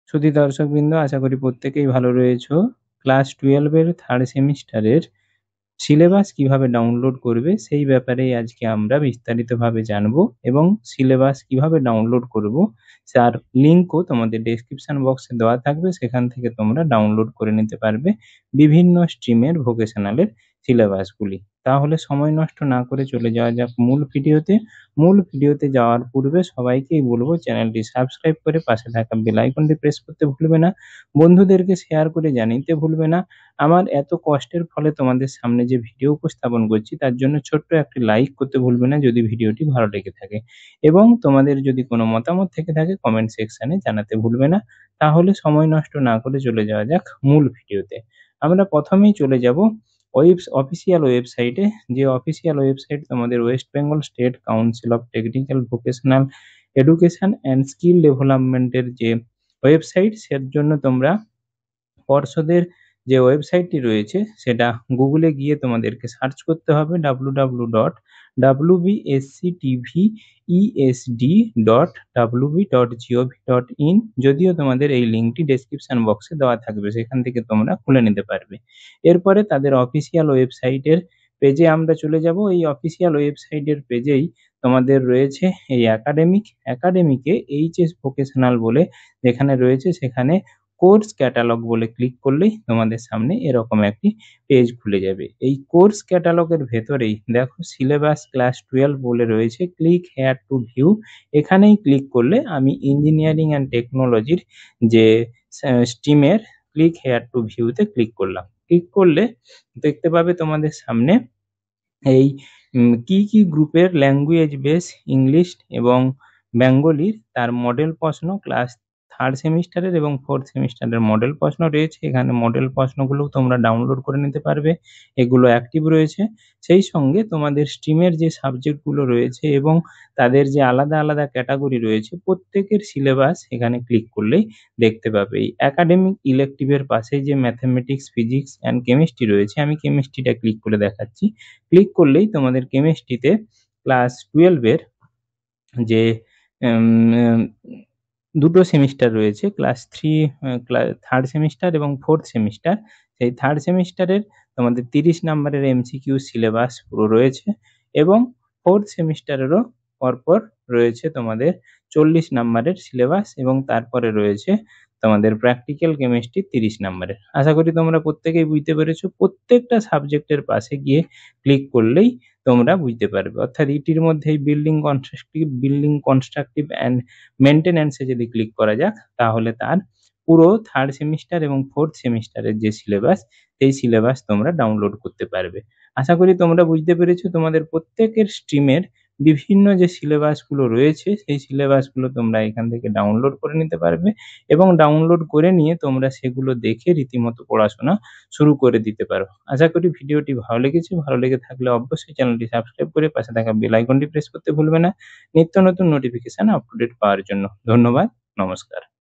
সুধী দর্শকবৃন্দ, আশা করি প্রত্যেকেই ভালো রয়েছো। ক্লাস 12 এর 3rd সেমিস্টারের সিলেবাস কিভাবে ডাউনলোড করবে সেই ব্যাপারেই আজকে আমরা বিস্তারিতভাবে জানবো এবং সিলেবাস কিভাবে ডাউনলোড করব তার লিঙ্কও তোমাদের ডেসক্রিপশন বক্সে দেওয়া থাকবে, সেখান থেকে তোমরা ডাউনলোড করে নিতে পারবে বিভিন্ন স্ট্রিমের ভোকেশনালের সিলেবাসগুলি। তাহলে সময় নষ্ট না করে চলে যাওয়া যাক মূল ভিডিওতে যাওয়ার পূর্বে সবাইকেই বলবো চ্যানেলটি সাবস্ক্রাইব করে পাশে থাকা বেল আইকনটি প্রেস করতে ভুলবে না, বন্ধুদেরকে শেয়ার করে জানিয়ে ভুলবে না। আমার এত কষ্টের ফলে তোমাদের সামনে যে ভিডিও উপস্থাপন করছি তার জন্য ছোট্ট একটি লাইক করতে ভুলবে না যদি ভিডিওটি ভালো লেগে থাকে, এবং তোমাদের যদি কোনো মতামত থেকে থাকে কমেন্ট সেকশনে জানাতে ভুলবে না। তাহলে সময় নষ্ট না করে চলে যাওয়া যাক মূল ভিডিওতে। আমরা প্রথমেই চলে যাব অফিসিয়াল ওয়েবসাইটে, যে অফিসিয়াল ওয়েবসাইট তোমাদের West Bengal state council of technical vocational education and skill ডেভেলপমেন্টের যে ওয়েবসাইট, সের জন্য তোমরা পর্ষদের যে ওয়েবসাইটটি রয়েছে সেটা গুগলে গিয়ে তোমাদেরকে সার্চ করতে হবে www.wbsctvesd.wb.gov.in। যদিও তোমাদের এই লিঙ্কটি ডেসক্রিপশন বক্সে দেওয়া থাকবে, সেখান থেকে তোমরা খুলে নিতে পারবে। এরপরে তাদের অফিসিয়াল ওয়েবসাইটের পেজে আমরা চলে যাব। এই অফিসিয়াল ওয়েবসাইটের পেজেই তোমাদের রয়েছে এই একাডেমিকে এইচএস ভোকেশনাল বলে যেখানে রয়েছে, সেখানে কোর্স ক্যাটালগ বলে ক্লিক করলেই তোমাদের সামনে এরকম একটি পেজ খুলে যাবে। এই কোর্স ক্যাটালগের ভেতরেই দেখো সিলেবাস ক্লাস 12 বলে রয়েছে, ক্লিক হেয়ার টু ভিউ। এখানেই ক্লিক করলে আমি ইঞ্জিনিয়ারিং অ্যান্ড টেকনোলজির যে স্ট্রিমের ক্লিক হেয়ার টু ভিউতে ক্লিক করলাম। ক্লিক করলে দেখতে পাবে তোমাদের সামনে এই কি গ্রুপের ল্যাঙ্গুয়েজ বেস ইংলিশ এবং বেঙ্গলির তার মডেল প্রশ্ন ক্লাস 3rd সেমিস্টারের এবং 4th সেমিস্টারের মডেল প্রশ্ন রয়েছে। এখানে মডেল প্রশ্নগুলো তোমরা ডাউনলোড করে নিতে পারবে, এগুলো অ্যাক্টিভ রয়েছে। সেই সঙ্গে তোমাদের স্ট্রিমের যে সাবজেক্টগুলো রয়েছে এবং তাদের যে আলাদা আলাদা ক্যাটাগরি রয়েছে প্রত্যেকের সিলেবাস এখানে ক্লিক করলেই দেখতে পাবে। এই একাডেমিক ইলেকটিভের পাশে যে ম্যাথামেটিক্স, ফিজিক্স অ্যান্ড কেমিস্ট্রি রয়েছে, আমি কেমিস্ট্রিটা ক্লিক করে দেখাচ্ছি। ক্লিক করলেই তোমাদের কেমিস্ট্রিতে ক্লাস 12 এর যে দুটো সেমিস্টার রয়েছে, ক্লাস 3rd সেমিস্টার এবং 4th সেমিস্টার। সেই 3rd সেমিস্টারের তোমাদের 30 নম্বরের এমসিকিউ সিলেবাস পুরো রয়েছে এবং 4th সেমিস্টারেরও পরপর রয়েছে তোমাদের 40 নম্বরের সিলেবাস এবং তারপরে রয়েছে তোমাদের প্র্যাকটিক্যাল কেমিস্ট্রি 30 নম্বরের। আশা করি তোমরা প্রত্যেকেই বুঝতে পেরেছো। প্রত্যেকটা সাবজেক্টের পাশে গিয়ে ক্লিক করলেই তোমরা বুঝতে পারবে। অর্থাৎ ইটির মধ্যে বিল্ডিং কনস্ট্রাকটিভ অ্যান্ড মেনটেন্যান্সে যদি ক্লিক করা যাক তাহলে তার পুরো 3rd সেমিস্টার এবং 4th সেমিস্টারের যে সিলেবাস সেই সিলেবাস তোমরা ডাউনলোড করতে পারবে। আশা করি তোমরা বুঝতে পেরেছো। তোমাদের প্রত্যেকের স্ট্রিমের বিভিন্ন যে সিলেবাসগুলো রয়েছে সেই সিলেবাসগুলো তোমরা এখান থেকে ডাউনলোড করে নিতে পারবে এবং ডাউনলোড করে নিয়ে তোমরা সেগুলো দেখে রীতিমতো পড়াশোনা শুরু করে দিতে পারো। আশা করি ভিডিওটি ভালো লেগেছে। ভালো লেগে থাকলে অবশ্যই চ্যানেলটি সাবস্ক্রাইব করে পাশে থাকা বেল আইকনটি প্রেস করতে ভুলবে না নিত্য নতুন নোটিফিকেশন আপ টু ডেট পাওয়ার জন্য। ধন্যবাদ, নমস্কার।